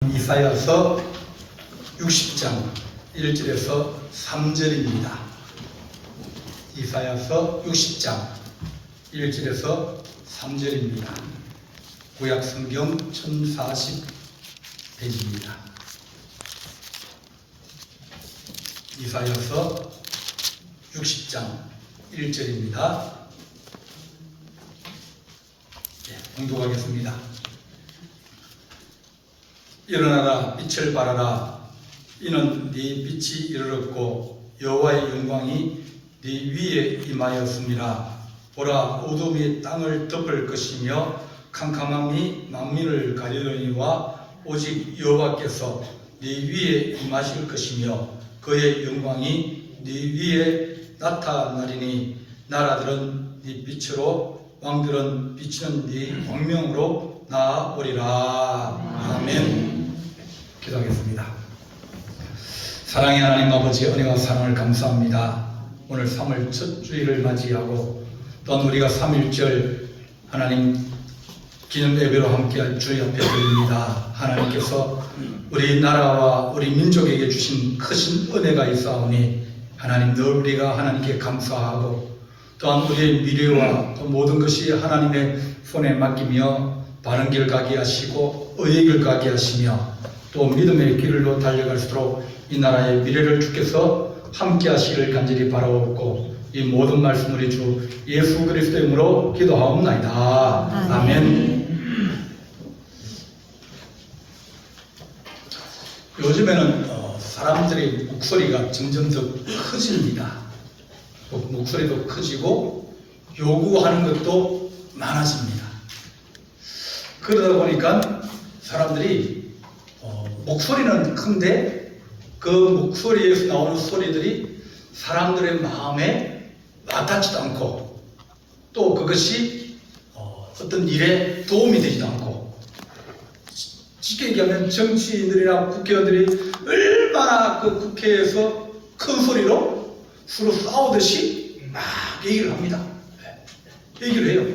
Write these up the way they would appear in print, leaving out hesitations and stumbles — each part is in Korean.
말씀은 이사야서 60장 1절에서 3절입니다. 이사야서 60장 1절에서 3절입니다. 구약성경 1040페이지입니다. 이사야서 60장 1절입니다. 봉독하겠습니다. 일어나라, 빛을 발하라. 이는 네 빛이 이르렀고 여호와의 영광이 네 위에 임하였습니다. 보라, 어둠이 땅을 덮을 것이며 캄캄함이 만민을 가리려니와 오직 여호와께서 네 위에 임하실 것이며 그의 영광이 네 위에 나타나리니 나라들은 네 빛으로 왕들은 비치는 네 광명으로 나아오리라. 아멘. 기도하겠습니다. 사랑의 하나님 아버지, 은혜와 사랑을 감사합니다. 오늘 3월 첫 주일을 맞이하고 또한 우리가 3.1절 하나님 기념 예배로 함께할 주의 앞에 드립니다. 하나님께서 우리 나라와 우리 민족에게 주신 크신 은혜가 있사오니 하나님 늘 우리가 하나님께 감사하고 또한 우리의 미래와 또 모든 것이 하나님의 손에 맡기며 바른 길 가게 하시고 의의 길 가게 하시며 또 믿음의 길로 달려갈수록 이 나라의 미래를 주께서 함께 하시기를 간절히 바라옵고 이 모든 말씀 우리 주 예수 그리스도의 이름으로 기도하옵나이다. 아멘. 요즘에는 사람들의 목소리가 점점 더 커집니다. 목소리도 커지고 요구하는 것도 많아집니다. 그러다 보니까 사람들이 목소리는 큰데 그 목소리에서 나오는 소리들이 사람들의 마음에 와닿지도 않고 또 그것이 어떤 일에 도움이 되지도 않고, 쉽게 얘기하면 정치인들이나 국회의원들이 얼마나 그 국회에서 큰 소리로 서로 싸우듯이 막 얘기를 합니다. 얘기를 해요.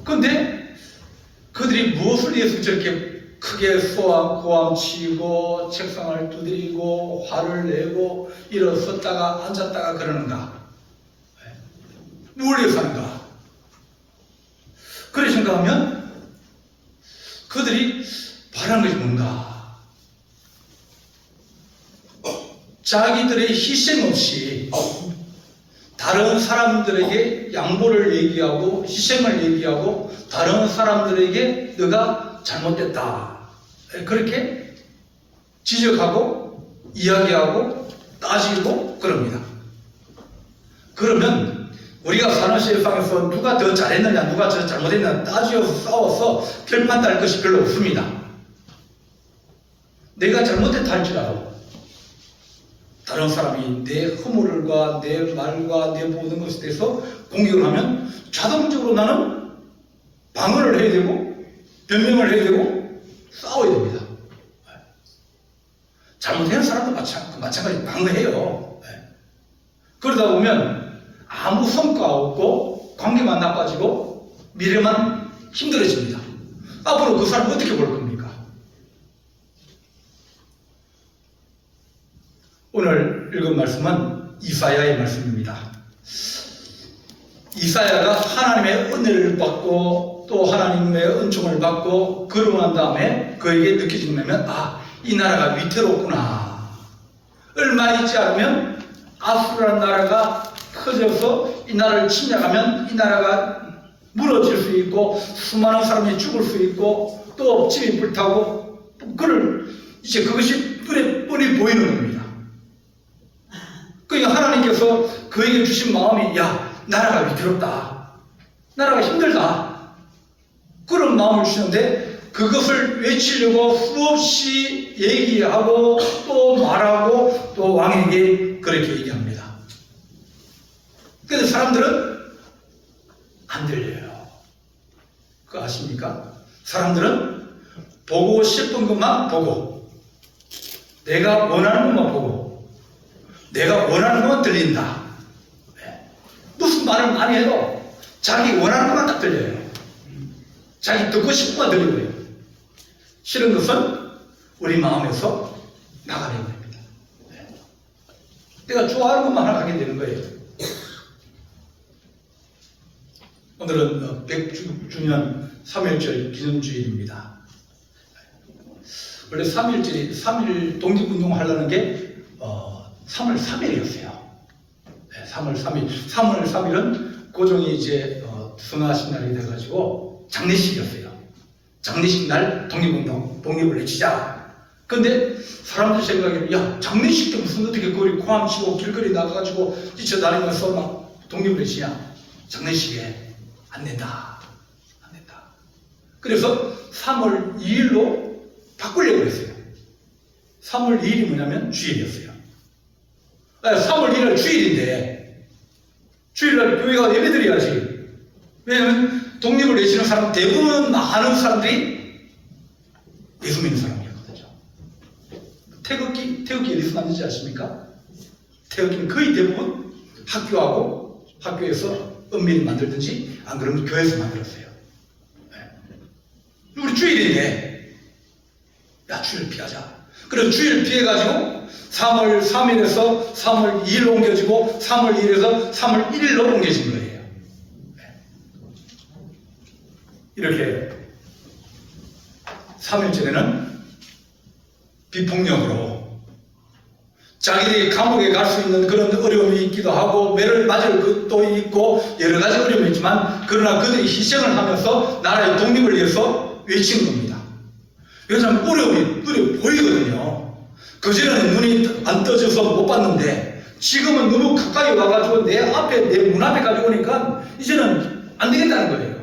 그런데 그들이 무엇을 위해서 저렇게 크게 고함치고 책상을 두드리고 화를 내고 일어섰다가 앉았다가 그러는가? 뭘 위해서 하는가? 그래 생각하면 그들이 바라는 것이 뭔가? 자기들의 희생 없이 다른 사람들에게 양보를 얘기하고 희생을 얘기하고 다른 사람들에게 너가 잘못됐다 그렇게 지적하고 이야기하고 따지고 그럽니다. 그러면 우리가 사는 세상에서 누가 더 잘했느냐 누가 더 잘못했느냐 따지어서 싸워서 결판 날 것이 별로 없습니다. 내가 잘못했다 할지라도 다른 사람이 내 허물과 내 말과 내 모든 것에 대해서 공격을 하면 자동적으로 나는 방어를 해야 되고 변명을 해야 되고 싸워야 됩니다. 잘못한 사람도 마찬가지 방어해요. 그러다 보면 아무 성과 없고 관계만 나빠지고 미래만 힘들어집니다. 앞으로 그 사람 어떻게 볼 겁니까? 오늘 읽은 말씀은 이사야의 말씀입니다. 이사야가 하나님의 은혜를 받고 또 하나님의 은총을 받고 그러고 난 다음에 그에게 느껴지는 것은 이 나라가 위태롭구나. 얼마 있지 않으면 아수르라는 나라가 커져서 이 나라를 침략하면 이 나라가 무너질 수 있고 수많은 사람이 죽을 수 있고 또 집이 불타고 이제 그것이 뻔히 보이는 겁니다. 그러니까 하나님께서 그에게 주신 마음이 나라가 위태롭다. 나라가 힘들다. 그런 마음을 주시는데 그것을 외치려고 수없이 얘기하고 또 말하고 또 왕에게 그렇게 얘기합니다. 그런데 사람들은 안 들려요. 그거 아십니까? 사람들은 보고 싶은 것만 보고 내가 원하는 것만 보고 내가 원하는 것만 들린다. 무슨 말을 많이 해도 자기 원하는 것만 딱 들려요. 자기 듣고 싶은 것만 들리고요. 싫은 것은 우리 마음에서 나가는 겁니다. 내가 좋아하는 것만 하게 되는 거예요. 오늘은 100주년 3.1절 기념주일입니다. 원래 3.1 독립운동 하려는 게 3월 3일이었어요. 3월 3일. 3월 3일은 고종이 이제 승하신 날이 돼가지고 장례식이었어요. 장례식 날 독립을 외치자. 근데 사람들 생각에는 야, 장례식 때 무슨 어떻게 거리 고함 치고 길거리 나가가지고 뛰쳐다니면서 막 독립을 외치냐. 장례식에 안 된다. 안 된다. 그래서 3월 2일로 바꾸려고 했어요. 3월 2일이 뭐냐면 주일이었어요. 3월 2일 주일인데 주일날 교회가 예배드려야지. 왜냐면 독립을 외치는 사람 대부분 많은 사람들이 예수 믿는 사람이었거든요. 태극기 어디서 만든지 아십니까? 태극기는 거의 대부분 학교에서 은밀히 만들든지 안 그러면 교회에서 만들었어요. 우리 주일인데 야, 주일 피하자. 그래서 주일 피해가지고 3월 3일에서 3월 2일로 옮겨지고 3월 2일에서 3월 1일로 옮겨진 거예요. 이렇게 3.1절에는 비폭력으로 자기들이 감옥에 갈 수 있는 그런 어려움이 있기도 하고 매를 맞을 것도 있고 여러 가지 어려움이 있지만 그러나 그들이 희생을 하면서 나라의 독립을 위해서 외친 겁니다. 왜냐하면 어려움이 눈에 보이거든요. 그전에는 눈이 안 떠져서 못 봤는데 지금은 너무 가까이 와가지고 내 문 앞에 가지고 오니까 이제는 안 되겠다는 거예요.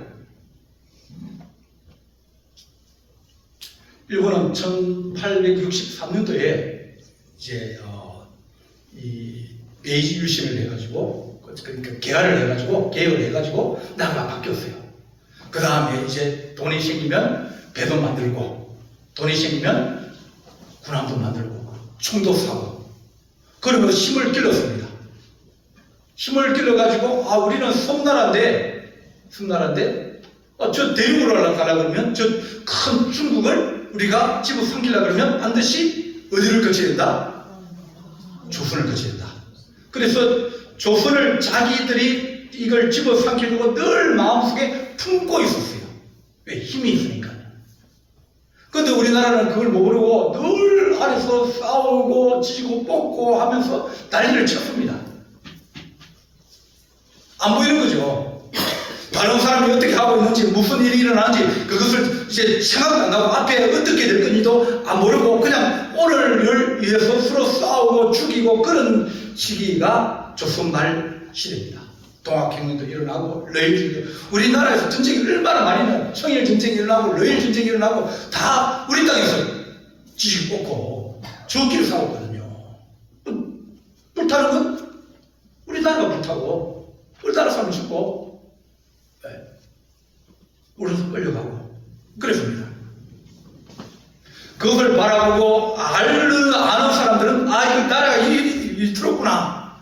일본은 1863년도에 이제 이 메이지 유신을 해가지고 그러니까 개혁을 해가지고 나라가 바뀌었어요. 그 다음에 이제 돈이 생기면 배도 만들고 돈이 생기면 군함도 만들고 총도 사고 그러면서 힘을 길렀습니다. 힘을 길러가지고 우리는 섬나라인데 저 대륙으로 가려고 그러면 저 큰 중국을 우리가 집어삼키려고 그러면 반드시 어디를 거쳐야 된다? 조선을 거쳐야 된다. 그래서 조선을 자기들이 이걸 집어삼키려고 늘 마음속에 품고 있었어요. 왜? 힘이 있으니까요. 그런데 우리나라는 그걸 모르고 늘 안에서 싸우고 지고 뽑고 하면서 난리를 쳤습니다. 안 보이는 거죠. 다른 사람이 어떻게 하고 있는지 무슨 일이 일어나는지 그것을 이제 생각도 안 하고 앞에 어떻게 될 건지도 안 모르고 그냥 오늘을 위해서 서로 싸우고 죽이고 그런 시기가 조선 말 시대입니다. 동학혁명도 일어나고 러일 우리나라에서 전쟁이 얼마나 많이 일어나고 청일 전쟁이 일어나고 러일 전쟁이 일어나고 다 우리 땅에서 지식 뽑고 저끼리 싸웠거든요. 불타는 건 우리나라가 불타고 우리나라 사람 죽고 우리도 끌려가고 그랬습니다. 그걸 바라보고 아는 사람들은 이 나라가 일이 들었구나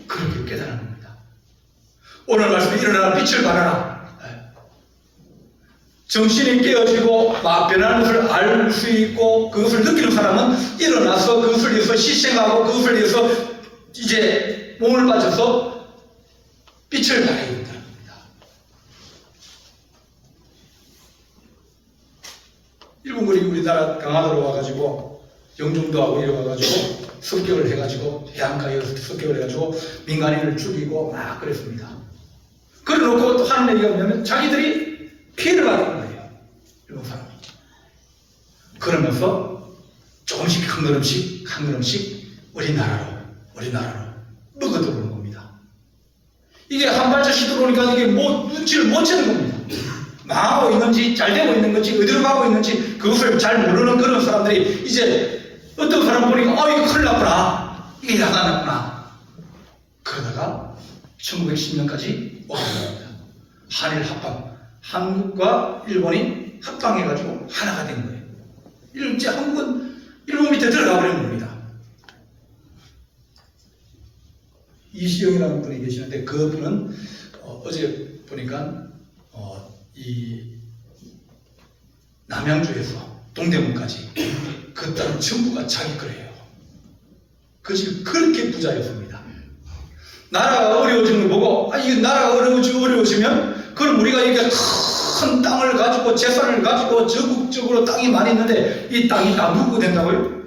그렇게 깨달은 겁니다. 오늘 말씀에 일어나라 빛을 발하라. 정신이 깨어지고 변하는 것을 알 수 있고 그것을 느끼는 사람은 일어나서 그것을 위해서 희생하고 그것을 위해서 이제 몸을 바쳐서 빛을 발해야 된다는 겁니다. 일본군이 우리나라 강화도로 와가지고 영종도 하고 이래 와가지고 습격을 해가지고 해안가에 습격을 해가지고 민간인을 죽이고 막 그랬습니다. 그래놓고 또 하는 얘기가 뭐냐면 자기들이 피해를 받은 거예요. 일본 사람이. 그러면서 조금씩 한 걸음씩 우리나라로 먹어들어오는 겁니다. 이게 한 발짝씩 들어오니까 이게 눈치를 못 채는 겁니다. 망하고 있는지 잘 되고 있는 건지 어디로 가고 있는지 그것을 잘 모르는 그런 사람들이 이제 어떤 사람 보니까 이거 큰일 났구나 이게 야단났구나 그러다가 1910년까지 오게 됩니다. 한일 합방 한국과 일본이 합방해가지고 하나가 된 거예요. 이제 한국은 일본 밑에 들어가 버린 겁니다. 이시영이라는 분이 계시는데 그 분은 어제 보니까 이 남양주에서 동대문까지 그 땅 전부가 자기 거래요. 그 집 그렇게 부자였습니다. 나라가 어려워지는 거 보고 이 나라가 어려워지면 그럼 우리가 이렇게 큰 땅을 가지고 재산을 가지고 전국적으로 땅이 많이 있는데 이 땅이 다 누구 된다고요?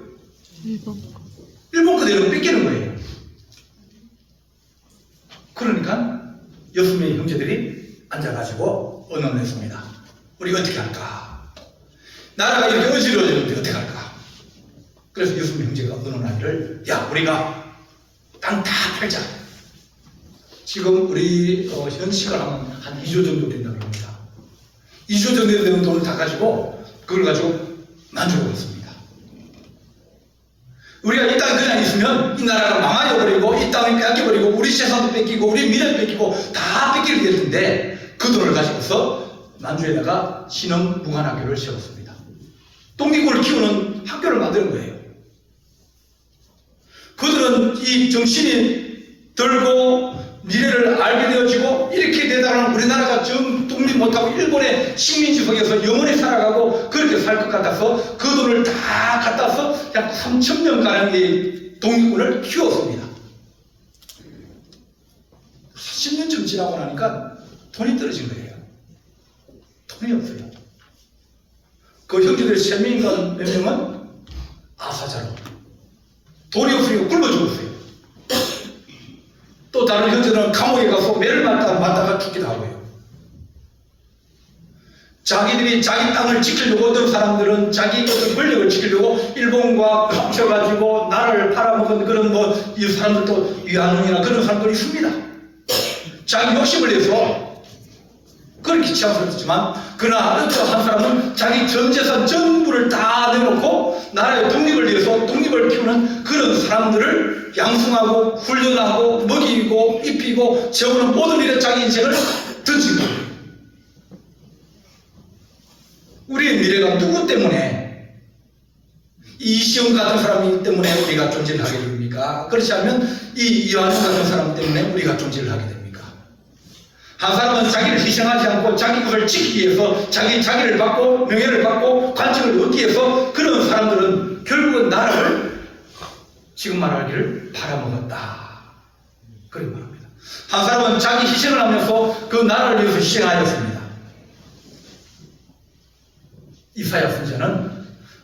일본 그대로 뺏기는 거예요. 그러니까 6명의 형제들이 앉아가지고 의논했습니다. 우리 어떻게 할까? 나라가 이렇게 어지러워지는데 어떻게 할까? 그래서 6명 형제가 의논하기를 야 우리가 땅 다 팔자. 지금 우리 현 시간 한 2조 정도 된다고 합니다. 2조 정도 되는 돈을 다 가지고 그걸 가지고 만족을 했습니다. 우리가 이 땅이 그냥 있으면 이 나라가 망하여버리고 이 땅이 뺏겨버리고 우리 재산도 뺏기고 우리 미래도 뺏기고 다 뺏기게 될 텐데 그 돈을 가지고서 만주에다가 신흥 무관학교를 세웠습니다. 독립군을 키우는 학교를 만드는 거예요. 그들은 이 정신이 들고 미래를 알게 되어지고 이렇게 되다가는 우리나라가 정 독립 못하고 일본의 식민지 속에서 영원히 살아가고 그렇게 살 것 같아서 그 돈을 다 갖다 서 약 3,000명가량의 독립군을 키웠습니다. 10년쯤 지나고 나니까 돈이 떨어진 거예요. 돈이 없어요. 그 형제들 3명인가 몇 명은 아사자로 돈이 없으니까 굶어 죽었어요. 또 다른 형제들은 감옥에 가서 매를 맞다가 죽기도 하고요. 자기들이 자기 땅을 지키려고 어떤 사람들은 자기 어떤 권력을 지키려고 일본과 합쳐가지고 나라를 팔아먹은 그런 이 사람들도 위안웅이나 그런 사람들이 있습니다. 자기 욕심을 내서 그렇게 치안스럽지만 그러나 어떤 한 사람은 자기 전 재산 전부를 다 내놓고 나라의 독립을 위해서 독립을 키우는 그런 사람들을 양성하고 훈련하고 먹이고 입히고 재우는 모든 일에 자기 인생을 던진 거예요. 우리의 미래가 누구 때문에 이시영 같은 사람이기 때문에 우리가 존재를 하게 됩니까? 그렇지 않으면 이 이완수 같은 사람 때문에 우리가 존재를 하게 됩니까? 한 사람은 자기를 희생하지 않고 자기 것을 지키기 위해서 자기를 받고 명예를 받고 관직을 얻기 위해서 그런 사람들은 결국은 나라를 지금 말하기를 팔아먹었다. 그런 말합니다. 한 사람은 자기 희생을 하면서 그 나라를 위해서 희생하였습니다. 이사야 선지자는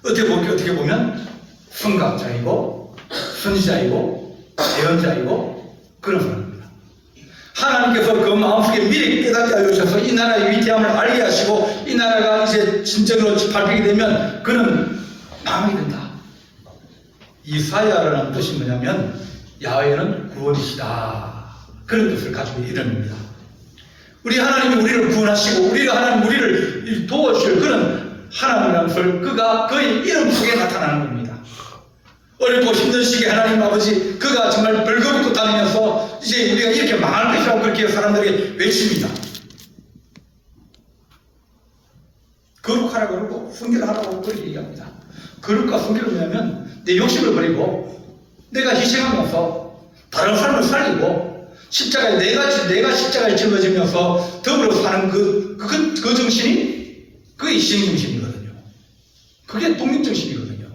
어떻게 보면 선각자이고 선지자이고 예언자이고 그런 사람입니다. 하나님께서 그 마음속에 미리 깨닫게 하셔서 이 나라의 위대함을 알게 하시고 이 나라가 이제 진정으로 밟히게 되면 그는 망하게 된다. 이사야라는 뜻이 뭐냐면 야훼는 구원이시다. 그런 뜻을 가지고 이릅니다. 우리 하나님이 우리를 구원하시고 하나님 우리를 도와주실 그런 하나님이라는 것을 그가 그의 이름 속에 나타나는 겁니다. 어렵고 힘든 시기에 하나님 아버지 그가 정말 벌거벗고 다니면서 이제 우리가 이렇게 망할 것이라고 그렇게 사람들이 외칩니다. 거룩하라고 그러고 순결하라고 그렇게 얘기합니다. 거룩과 순결은 뭐냐면 내 욕심을 버리고 내가 희생하면서 다른 사람을 살리고 십자가에 내가 십자가에 짊어지면서 더불어 사는 그 정신이 그게 희생정신이거든요. 그게 독립정신이거든요.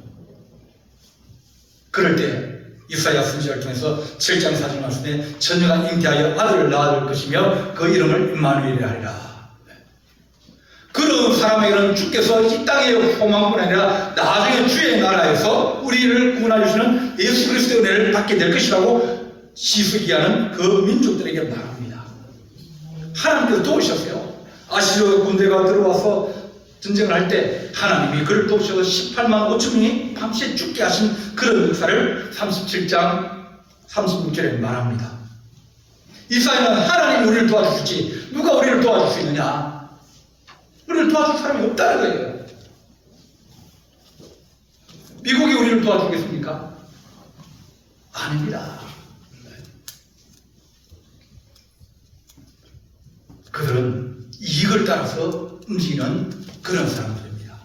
그럴 때 이사야 선지자를 통해서 7장 4절 말씀에 처녀가 잉태하여 아들을 낳을 것이며 그 이름을 임마누엘이라 하리라. 그런 사람에게는 주께서 이 땅의 소망뿐 아니라 나중에 주의 나라에서 우리를 구원해 주시는 예수 그리스도의 은혜를 받게 될 것이라고 시수기하는 그 민족들에게 말합니다. 하나님께서 도우셨어요. 아시리아 군대가 들어와서 전쟁을 할 때 하나님이 그를 도우셔서 18만 5천 명이 밤새 죽게 하신 그런 역사를 37장 36절에 말합니다. 이사야는 하나님이 우리를 도와주실지 누가 우리를 도와줄 수 있느냐? 우리를 도와줄 사람이 없다는 거예요. 미국이 우리를 도와주겠습니까? 아닙니다. 그들은 이익을 따라서 움직이는 그런 사람들입니다.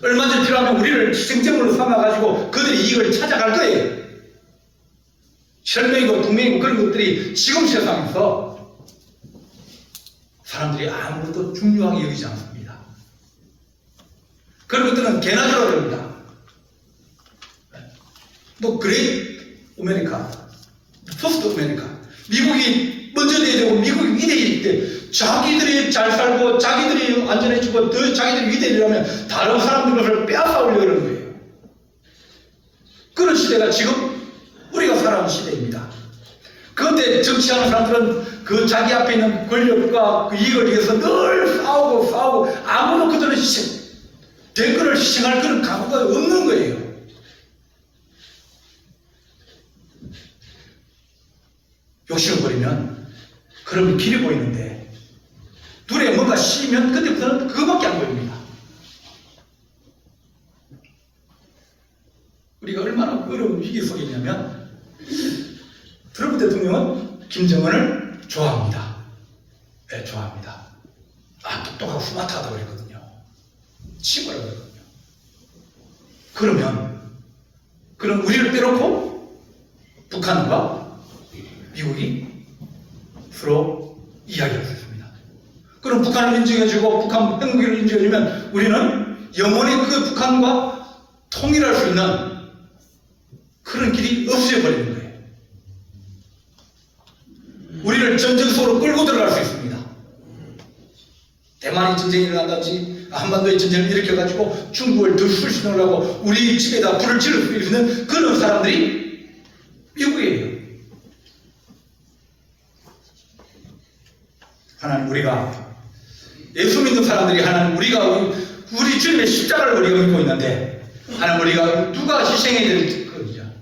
얼마든지 필요하면 우리를 희생제물로 삼아가지고 그들이 이익을 찾아갈 거예요. 혈맹이고 동맹이고 그런 것들이 지금 세상에서 사람들이 아무것도 중요하게 여기지 않습니다. 그런 것들은 개나 줘야 됩니다. 뭐 그레이트 아메리카, 퍼스트 아메리카, 미국이 먼저 돼야 되고 미국이 위대해질 때 자기들이 잘 살고 자기들이 안전해지고 더 자기들이 위대해지려면 다른 사람들 것을 빼앗아 오려고 하는 거예요. 그런 시대가 지금 우리가 살아가는 시대입니다. 그런데 정치하는 사람들은 그 자기 앞에 있는 권력과 그 이익을 위해서 늘 싸우고 아무도 그들은 대권을 희생할 그런 각오가 없는 거예요. 욕심을 버리면 그러면 길이 보이는데 눈에 뭔가 씌면 그때부터는 그거밖에 안 보입니다. 우리가 얼마나 어려운 위기 속에 있냐면 트럼프 대통령은 김정은을 좋아합니다. 네, 좋아합니다. 똑똑하고 스마트하다고 그랬거든요. 친구라고 그랬거든요. 그럼 우리를 빼놓고 북한과 미국이 서로 이야기할 수 있습니다. 그럼 북한을 인정해주고 북한 핵무기를 인정해주면 우리는 영원히 그 북한과 통일할 수 있는 그런 길이 없어져버리는 거예요. 우리를 전쟁 속으로 끌고 들어갈 수 있습니다. 대만이 전쟁이 일어난다든지 한반도에 전쟁을 일으켜가지고 중국을 더 술신을 하고 우리 집에다 불을 지를 수 있는 그런 사람들이 미국이에요. 하나님, 우리가 예수 믿는 사람들이 하나님, 우리 주님의 십자가를 우리가 믿고 있는데 하나님, 우리가 누가 희생해야 될 거냐,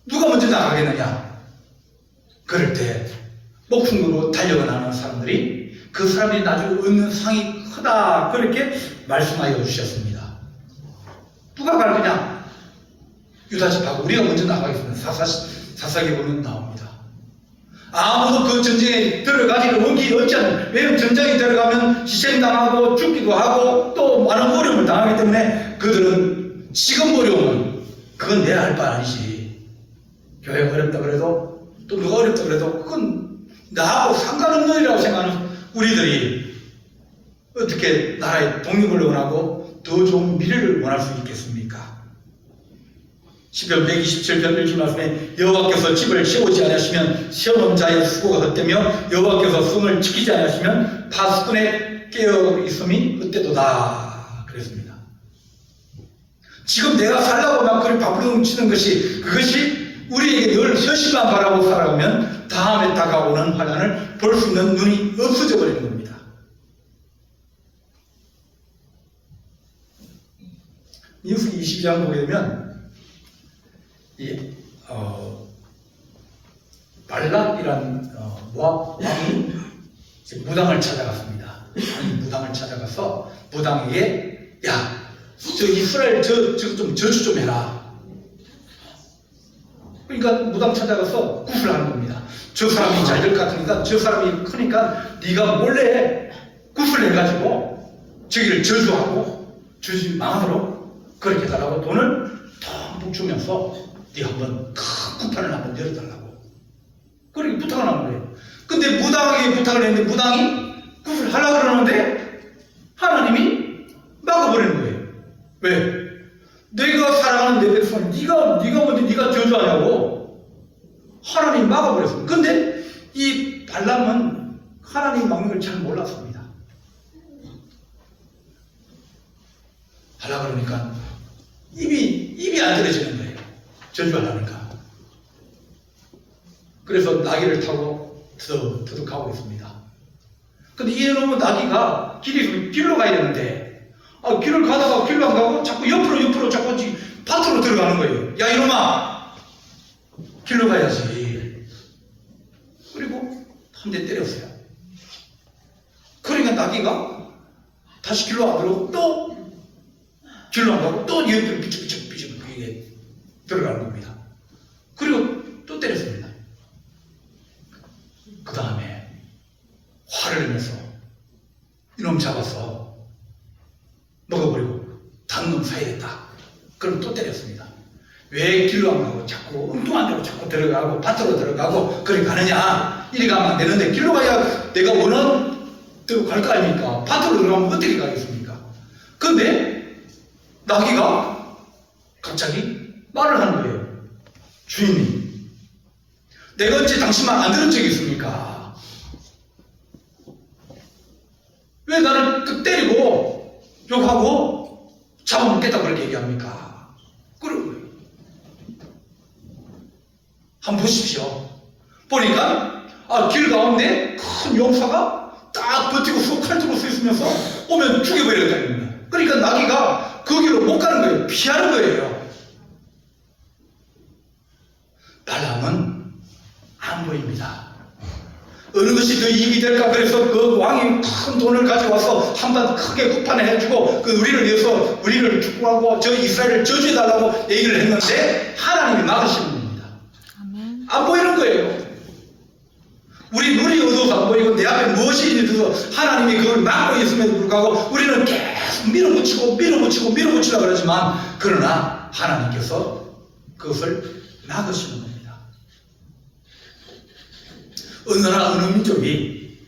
누가 먼저 나가겠느냐, 그럴 때 목숨 걸고 달려가는 사람들이 그 사람이 나중에 얻는 상이 크다, 그렇게 말씀하여 주셨습니다. 누가 갈 거냐? 유다집하고 우리가 먼저 나가겠습니다. 사사기 보면 나옵니다. 아무도 그 전쟁에 들어가기를 원기 없지 않아요. 왜냐하면 전쟁에 들어가면 희생당하고 죽기도 하고 또 많은 어려움을 당하기 때문에 그들은 지금 어려움은 그건 내가 할 바 아니지. 교회가 어렵다 그래도 또 누가 어렵다 그래도 그건 나하고 상관없는 일이라고 생각하는 우리들이 어떻게 나라의 독립을 원하고 더 좋은 미래를 원할 수 있겠습니까? 시편 127편 1절 말씀에 여호와께서 집을 세우지 아니하시면 세우는 자의 수고가 헛되며 여호와께서 성을 지키지 아니하시면 파수꾼의 깨어 있음이 헛되도다 그랬습니다. 지금 내가 살라고 막 그리 바쁘게 치는 그것이 우리에게 늘 현실만 바라고 살아가면 다음에 다가오는 환난을 볼 수 있는 눈이 없어져 버리는 겁니다. 민수기 22장 보게 되면 발락이라는 모압 왕이 무당을 찾아갔습니다. 무당을 찾아가서 무당에게 저 이스라엘 좀 저주 좀 해라. 그러니까 무당 찾아가서 굿을 하는 겁니다. 저 사람이 잘 될 것 같으니까, 저 사람이 크니까 네가 몰래 굿을 해가지고 저기를 저주하고 저주 망하도록 그렇게 해달라고 돈을 듬뿍 주면서 네가 한번 큰 굿판을 한번 열어달라고 그렇게 부탁을 하는 거예요. 근데 무당에게 부탁을 했는데 무당이 굿을 하려고 그러는데 하나님이 막아버리는 거예요. 왜? 내가 사랑하는 내 백성을 네가 먼저 네가 저주하냐고 하나님이 막아버렸어요. 근데 이 발람은 하나님이 막는 걸 잘 몰랐습니다. 하려고 그러니까 입이 안 들어지는 거예요. 저주하려니까. 그래서 나귀를 타고 터득 가고 있습니다. 근데 이놈의 나귀가 길로 가야 되는데 길을 가다가 길로 안 가고 자꾸 옆으로 자꾸 밭으로 들어가는 거예요. 야 이놈아, 길로 가야지. 그리고 한 대 때렸어요. 그러니까 나귀가 다시 길로 안 들어오고 또 길로 안 가고 또 옆으로 비쩍비쩍 그게 들어가는 겁니다. 그리고 또 때렸습니다. 그 다음에 화를 내면서 이놈 잡아서 먹어버리고 단놈 사야겠다. 그럼 또 때렸습니다. 왜 길로 안 가고 자꾸 엉뚱한 데로 자꾸 들어가고 밭으로 들어가고 그래 가느냐. 이리 가면 안 되는데 길로 가야 내가 원하는 대로 갈 거 아닙니까? 밭으로 들어가면 어떻게 가겠습니까? 그런데 나귀가 갑자기 말을 하는 거예요. 주인님, 내가 어째 당신 말 안 들은 적이 있습니까? 왜 나를 때리고 욕하고 잡아먹겠다 그렇게 얘기합니까? 그런 거예요. 한번 보십시오. 보니까 길 가운데 큰 용사가 딱 버티고 쑥 칼 들고 서 있으면서 오면 죽여버리겠다는 거예요. 그러니까 나귀가 그 길로 못 가는 거예요. 피하는 거예요. 발람은 안 보입니다. 어느 것이 더 이익이 될까? 그래서 그 왕이 큰 돈을 가져와서 한번 크게 구판을 해주고 우리를 위해서 우리를 축복하고 저 이스라엘을 저주해달라고 얘기를 했는데 하나님이 막으시는 겁니다. 안 보이는 거예요. 우리 눈이 어두워서 안 보이고 내 앞에 무엇이 있어서 하나님이 그걸 막고 있음에도 불구하고 우리는 계속 밀어붙이려고 그러지만 그러나 하나님께서 그것을 막으시는 겁니다. 어느 나라 어느 민족이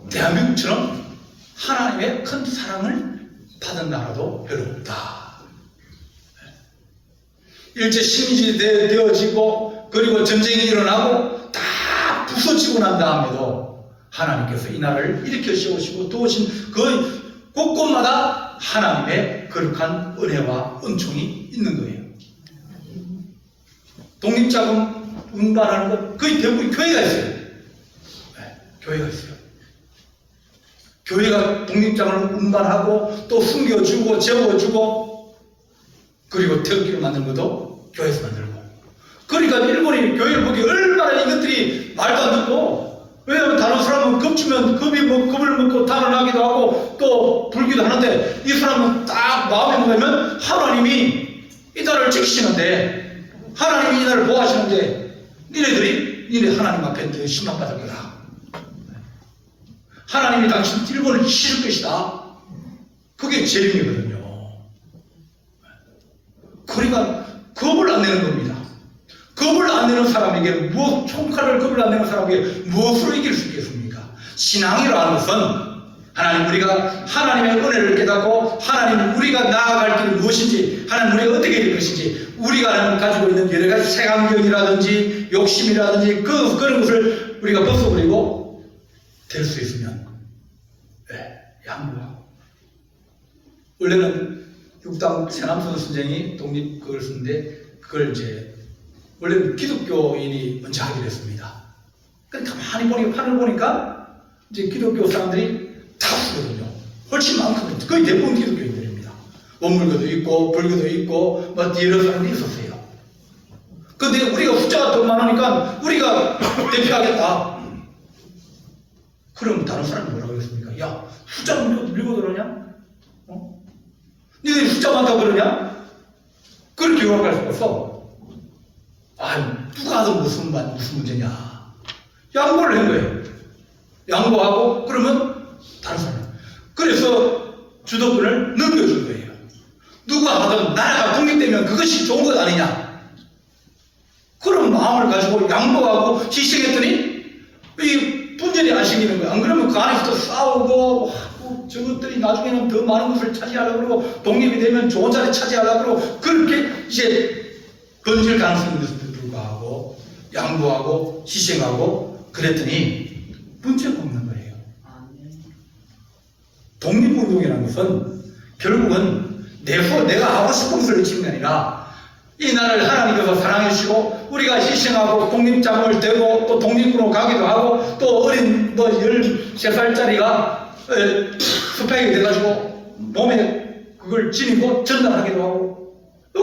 대한민국처럼 하나님의 큰 사랑을 받은 나라도 별로 없다. 일제 식민지 되어지고 그리고 전쟁이 일어나고 다 부서지고 난 다음에도 하나님께서 이 나라를 일으켜 세우시고 도우신 그 곳곳마다 하나님의 거룩한 은혜와 은총이 있는 거예요. 독립자금 운반하는 것 거의 대부분 교회가 있어요. 교회가 있어요. 교회가 독립자금을 운반하고 또 숨겨주고 재워주고 그리고 태극기를 만든 것도 교회에서 만들고. 그러니까 일본이 교회를 보기 얼마나 이것들이 말도 안 듣고, 왜냐하면 다른 사람은 겁주면 겁을 먹고 달아나기도 하고 또 불기도 하는데 이 사람은 딱 마음에 먹으면 하나님이 이 나라를 지키시는데 하나님이 이 나라를 보호하시는데 니네 하나님 앞에 더 심판받을 거다. 하나님이 당신 일본을 치실 것이다. 그게 재림이거든요. 그러니까 겁을 안 내는 겁니다. 겁을 안 내는 사람에게 총칼을 겁을 안 내는 사람에게 무엇으로 이길 수 있겠습니까? 신앙이라는 것은 하나님 우리가 하나님의 은혜를 깨닫고 하나님 우리가 나아갈 길이 무엇인지 하나님 우리가 어떻게 될 것인지 우리가 가지고 있는 여러 가지 색안경이라든지 욕심이라든지 그런 것을 우리가 벗어버리고 될 수 있으면 양보하고. 원래는 육당 새남선 선생이 독립 그걸 쓰는데 그걸 이제 원래는 기독교인이 먼저 하기로 했습니다. 그러니까 가만히 보니까 판을 보니까 이제 기독교 사람들이 다 쓰거든요. 훨씬 많거든요. 거의 대부분 기독교인들입니다. 원불교도 있고 불교도 있고 여러 사람들이 있었어요. 근데 우리가 숫자가 더 많으니까 우리가 대표하겠다. 그럼 다른 사람이 뭐라고 그랬습니까? 야, 숫자 밀고 들어오냐? 니들이 숫자 많다고 그러냐? 그렇게 요약할 수가 없어. 누가 하든 무슨 문제냐? 양보를 한 거예요. 양보하고 그러면 다른 사람. 그래서 주도권을 넘겨준 거예요. 누가 하든 나라가 독립되면 그것이 좋은 것 아니냐? 그런 마음을 가지고 양보하고 희생했더니 이 분열이 안 생기는 거예요. 안 그러면 그 안에서 또 싸우고 저것들이 나중에는 더 많은 것을 차지하려고 그러고 독립이 되면 좋은 자리 차지하려고 그러고 그렇게 이제 번질 가능성이 있는데도 불구하고 양보하고 희생하고 그랬더니 문제가 없는 거예요. 독립운동이라는 것은 결국은 내가 하고 싶은 것을 외치는 게 아니라 이 나라를 하나님께서 사랑해 주시고 우리가 희생하고 독립장을 대고 또 독립으로 가기도 하고 또 어린 13살짜리가 스파이가 돼가지고 몸에 그걸 지니고 전달하기도 하고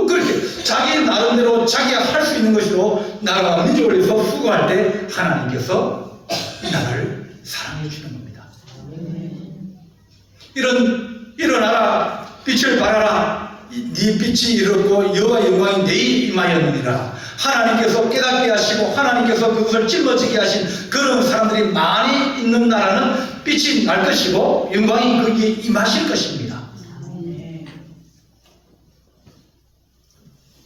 그렇게 자기 나름대로 자기가 할 수 있는 것으로 나라와 민족을 위해서 수고할 때 하나님께서 이 나라를 사랑해 주시는 겁니다. 일어나라 빛을 발하라 네 빛이 이르렀고 여호와의 영광이 내 임하였느니라. 하나님께서 깨닫게 하시고 하나님께서 그것을 짊어지게 하신 그런 사람들이 많이 있는 나라는 빛이 날 것이고 영광이 거기에 임하실 것입니다.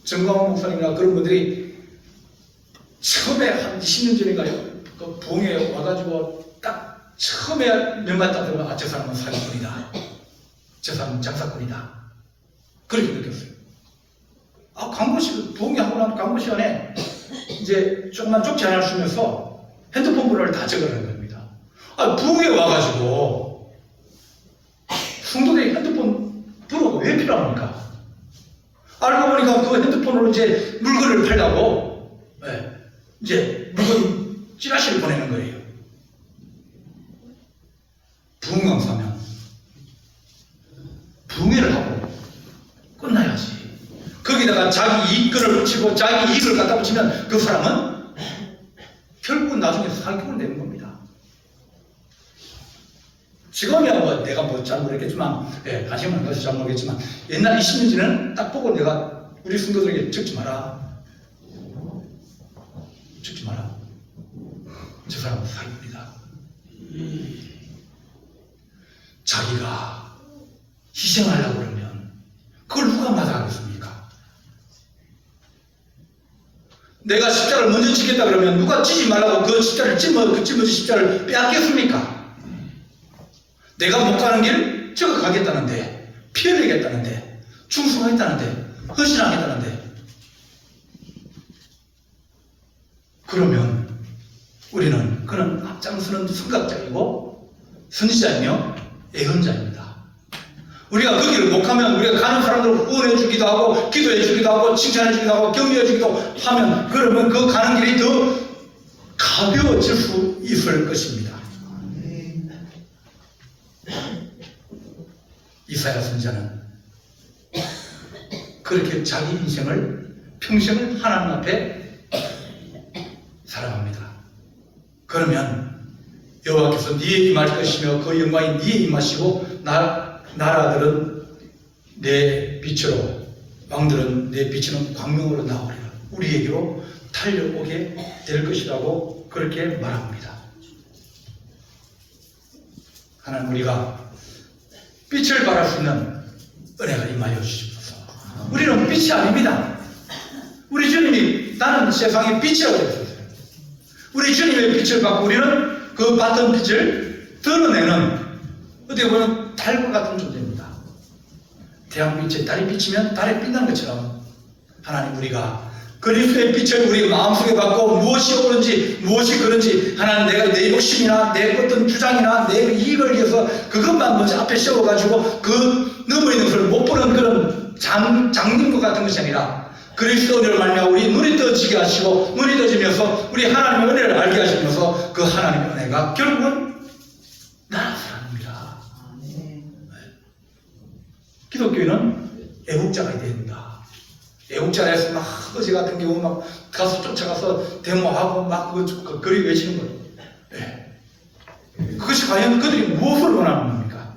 정광훈 목사님이나 그런 분들이 처음에 한 20년 전인가요? 그 부흥에 와가지고 딱 처음에 몇 마디 딱 들으면 저 사람은 사기꾼이다. 저 사람은 장사꾼이다. 그렇게 느꼈어요. 부흥회하고 난 광고 시간에 이제 조금만 쪽지 하나 쓰면서 핸드폰 번호를 다 적으라는 겁니다. 부흥회 와가지고 성도들이 핸드폰 번호가 왜 필요합니까? 알고 보니까 그 핸드폰으로 이제 물건을 팔려고 이제 물건 찌라시를 보내는 거예요. 부흥 강사면 부흥회를 하고 끝나야지. 거기다가 자기 이익을 붙이고 자기 이익을 갖다 붙이면 그 사람은 결국은 나중에 사기꾼이 되는 겁니다. 지금이야 내가 잘 모르겠지만, 관심은 안 가서 잘 모르겠지만, 옛날 20년 전에는 딱 보고 내가 우리 성도들에게 적지 마라. 적지 마라. 저 사람은 사기꾼이다. 자기가 희생하려고 그러면 그걸 누가 마다하겠습니까? 내가 십자를 먼저 지겠다 그러면 누가 지지 말라고 그 십자를 짊어진 십자를 빼앗겠습니까? 내가 못 가는 길 저거 가겠다는데, 피 흘리겠다는데, 충성하겠다는데, 헌신하겠다는데, 그러면 우리는 그는 앞장서는 선각자이고 선지자이며 예언자입니다. 우리가 그 길을 못 가면 우리가 가는 사람들을 후원해 주기도 하고 기도해 주기도 하고 칭찬해 주기도 하고 격려해 주기도 하면, 그러면 그 가는 길이 더 가벼워질 수 있을 것입니다. 이사야 선지자는 그렇게 자기 인생을 평생을 하나님 앞에 살아갑니다. 그러면 여호와께서 네에 임할 것이며 그 영광이 네에 임하시고 나라들은 내 빛으로, 왕들은 내 빛으로 광명으로 나오리라. 우리에게로 달려오게 될 것이라고 그렇게 말합니다. 하나님, 우리가 빛을 발할 수 있는 은혜가 임하여 주시옵소서. 우리는 빛이 아닙니다. 우리 주님이 나는 세상의 빛이라고 했었어요. 우리 주님의 빛을 받고 우리는 그 받은 빛을 드러내는, 어떻게 보면 달과 같은 존재입니다. 태양빛에 달이 비치면 달에 빛나는 것처럼 하나님, 우리가 그리스도의 빛을 우리 마음속에 받고 무엇이 옳은지 무엇이 그른지, 하나님, 내가 내 욕심이나 내 어떤 주장이나 내 이익을 위해서 그것만 먼저 앞에 세워가지고 그 너머 있는 것을 못 보는 그런 장님과 같은 것이 아니라, 그리스도 은혜를 말미암아 우리 눈이 떠지게 하시고 눈이 떠지면서 우리 하나님의 은혜를 알게 하시면서 그 하나님의 은혜가 결국은 나를 사랑합니다. 기독교인은 애국자가 돼야 된다. 애국자라 해서 막 어제 같은 경우 막 가서 쫓아가서 데모하고 막 그 거리 외치는 거예요. 그것이 과연 그들이 무엇을 원하는 겁니까?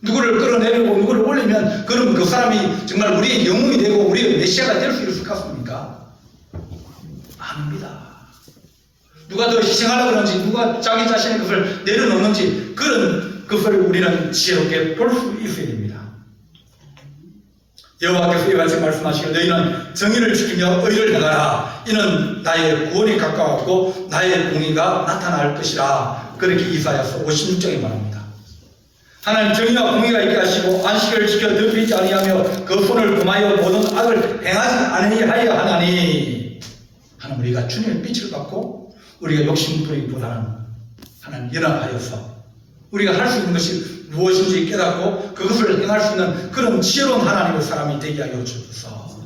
누구를 끌어내리고 누구를 올리면 그러면 그 사람이 정말 우리의 영웅이 되고 우리의 메시아가 될 수 있을 것 같습니까? 아닙니다. 누가 더 희생하려고 그러는지, 누가 자기 자신의 것을 내려놓는지, 그런 것을 우리는 지혜롭게 볼 수 있어야 됩니다. 여호와께서 이같이 말씀하시기를 너희는 정의를 지키며 의를 행하라. 이는 나의 구원이 가까웠고 나의 공의가 나타날 것이라. 그렇게 이사야서 56장에 말합니다. 하나님, 정의와 공의가 있게 하시고 안식을 지켜 덮이지 아니하며 그 손을 금하여 모든 악을 행하지 아니하여 하나니, 하나님, 우리가 주님의 빛을 받고 우리가 욕심부리기보다는 하나님 연합하여서 우리가 할 수 있는 것이 무엇인지 깨닫고 그것을 행할 수 있는 그런 지혜로운 하나님의 사람이 되게 하여 주옵소서.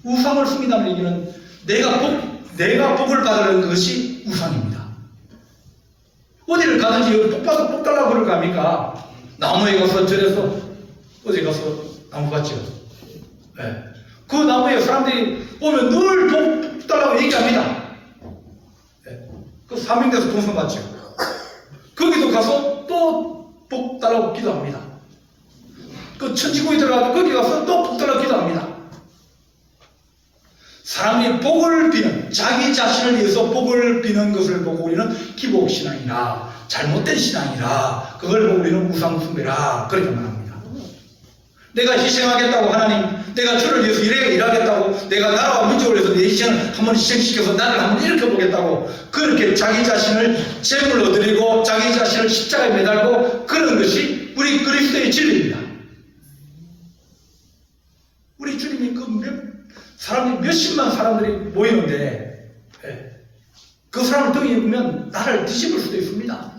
우상을 숨긴다는 얘기는 내가 복을 받으려는 것이 우상입니다. 어디를 가든지 복 달라고 그럴 거 아닙니까? 나무에 가서 절에서 어디 가서 나무 봤죠? 그 나무에 사람들이 오면 늘 복 달라고 얘기합니다. 그 사명돼서 동선 받죠. 거기도 가서 또 복 달라고 기도합니다. 그 천지구에 들어가서 거기 가서 또 복 달라고 기도합니다. 사람이 복을 비는, 자기 자신을 위해서 복을 비는 것을 보고 우리는 기복신앙이라, 잘못된 신앙이라, 그걸 보고 우리는 우상숭배라, 그렇게 말합니다. 내가 희생하겠다고, 하나님, 내가 주를 위해서 일하겠다고, 내가 나라와 민족을 위해서 내 희생을 한번 희생시켜서 나를 한번 일으켜보겠다고, 그렇게 자기 자신을 제물로 드리고 자기 자신을 십자가에 매달고 그런 것이 우리 우리 그리스도의 진리입니다. 우리 주님이 사람이 몇십만 사람들이 모이는데 그 사람을 등에 보면 나를 뒤집을 수도 있습니다.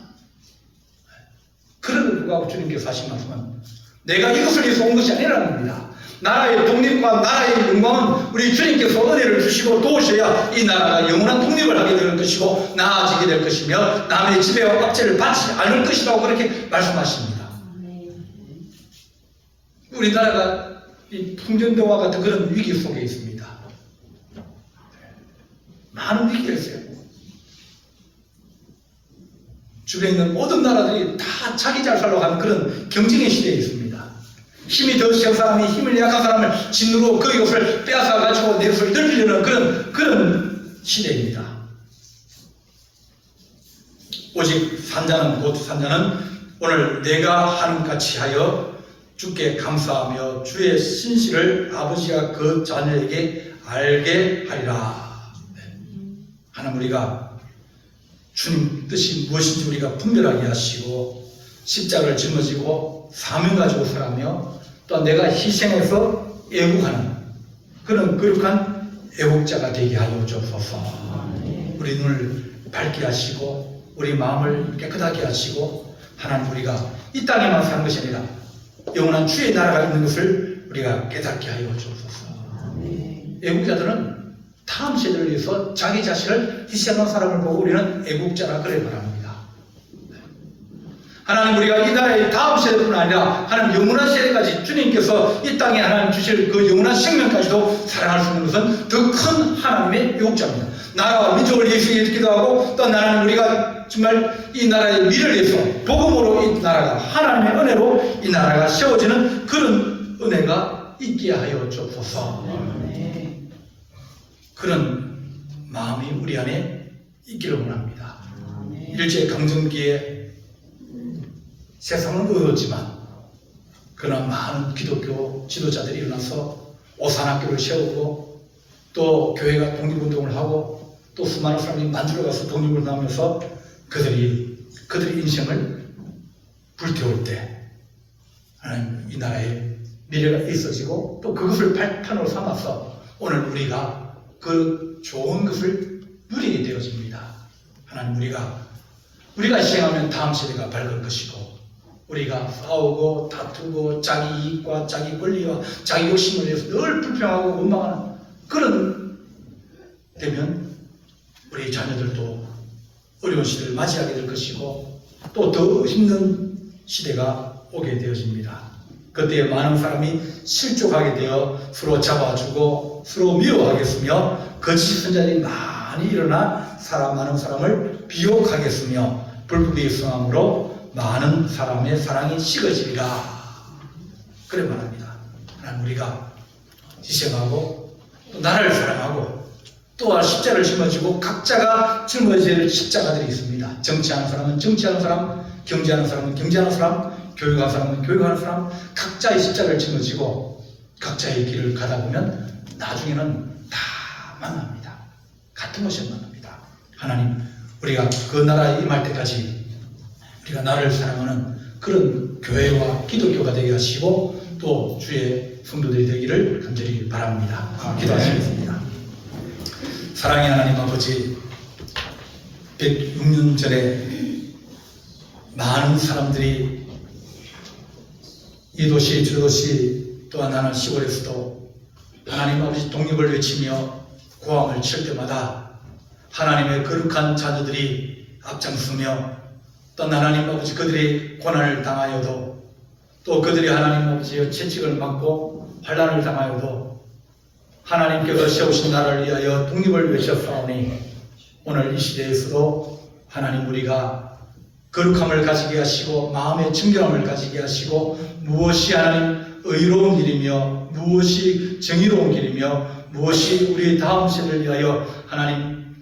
그럼에도 불구하고 주님께서 하신 말씀은 내가 이것을 위해서 온 것이 아니라는 겁니다. 나라의 독립과 나라의 영광은 우리 주님께서 은혜를 주시고 도우셔야 이 나라가 영원한 독립을 하게 될 것이고 나아지게 될 것이며 남의 지배와 압제를 받지 않을 것이라고 그렇게 말씀하십니다. 우리나라가 이 풍전대와 같은 그런 위기 속에 있습니다. 많은 위기가 있어요. 주변에 있는 모든 나라들이 다 자기 잘 살려고 하는 그런 경쟁의 시대에 있습니다. 힘이 더 세운 사람이 힘을 약한 사람을 진으로 그 것을 빼앗아 가지고 내 것을 넓히려는 그런 시대입니다. 오직 산자는 곧 산자는 오늘 내가 하는같이 하여 주께 감사하며 주의 신실을 아버지가 그 자녀에게 알게 하리라. 하나님, 우리가 주님 뜻이 무엇인지 우리가 분별하게 하시고 십자가를 짊어지고 사명 가지고 살아며 또 내가 희생해서 애국하는 그런 거룩한 애국자가 되게 하여 주옵소서. 우리 눈을 밝게 하시고 우리 마음을 깨끗하게 하시고 하나님, 우리가 이 땅에만 사는 것이 아니라 영원한 주의 나라가 있는 것을 우리가 깨닫게 하여 주옵소서. 애국자들은 다음 세대를 위해서 자기 자신을 희생한 사람을 보고 우리는 애국자라 그래 말합니다. 하나님, 우리가 이 나라의 다음 세대뿐 아니라 하나님 영원한 세대까지 주님께서 이 땅에 하나님 주실 그 영원한 생명까지도 사랑할 수 있는 것은 더 큰 하나님의 애국자입니다. 나라와 민족을 위해서 기도 하고 또 하나님, 우리가 정말 이 나라의 미래를 위해서 복음으로 이 나라가 하나님의 은혜로 이 나라가 세워지는 그런 은혜가 있게 하여 주옵소서. 그런 마음이 우리 안에 있기를 원합니다. 일제강점기에 세상은 어두웠지만 그러나 많은 기독교 지도자들이 일어나서 오산학교를 세우고 또 교회가 독립운동을 하고 또 수많은 사람이 만주러 가서 독립을 하면서 그들의 인생을 불태울 때 하나님, 이 나라에 미래가 있어지고 또 그것을 발판으로 삼아서 오늘 우리가 그 좋은 것을 누리게 되어집니다. 하나님, 우리가 시행하면 다음 세대가 밝을 것이고 우리가 싸우고 다투고 자기 이익과 자기 권리와 자기 욕심을 위해서 늘 불평하고 원망하는 그런 되면 우리 자녀들도 어려운 시대를 맞이하게 될 것이고 또 더 힘든 시대가 오게 되어집니다. 그때 많은 사람이 실족하게 되어 서로 잡아주고 서로 미워하겠으며 거짓 선자들이 많이 일어나 많은 사람을 비욕하겠으며 불법의 성함으로 많은 사람의 사랑이 식어지리라. 그래 말합니다. 하나님, 우리가 희생하고 또 나라를 사랑하고 또한 십자가를 짊어지고 각자가 짊어져야 될 십자가들이 있습니다. 정치하는 사람은 정치하는 사람, 경제하는 사람은 경제하는 사람, 교육하는 사람은 교육하는 사람, 각자의 십자가를 짊어지고 각자의 길을 가다 보면 나중에는 다 만납니다. 같은 곳에 만납니다. 하나님, 우리가 그 나라에 임할 때까지 우리가 나라를 사랑하는 그런 교회와 기독교가 되게 하시고 또 주의 성도들이 되기를 간절히 바랍니다. 기도하시겠습니다. 사랑의 하나님 아버지, 106년 전에 많은 사람들이 이 도시 저 도시 또한 하나 시골에서도 하나님 아버지 독립을 외치며 고함을 칠 때마다 하나님의 거룩한 자녀들이 앞장서며 또 하나님 아버지 그들의 고난을 당하여도 또 그들이 하나님 아버지의 채찍을 맞고 환난을 당하여도 하나님께서 세우신 나라를 위하여 독립을 외쳤사오니 오늘 이 시대에서도 하나님, 우리가 거룩함을 가지게 하시고 마음의 청결함을 가지게 하시고 무엇이 하나님 의로운 일이며 무엇이 정의로운 길이며 무엇이 우리의 다음 세대를 위하여 하나님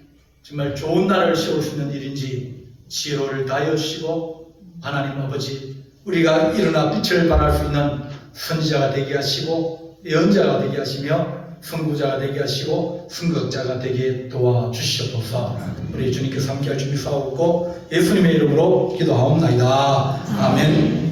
정말 좋은 나라를 세울 수 있는 일인지 지혜로를 다하여 주시고 하나님 아버지, 우리가 일어나 빛을 발할 수 있는 선지자가 되게 하시고 예언자가 되게 하시며 선구자가 되게 하시고 선극자가 되게 도와주시옵소서. 우리 주님께서 함께할 준비 싸우고 예수님의 이름으로 기도하옵나이다. 아멘.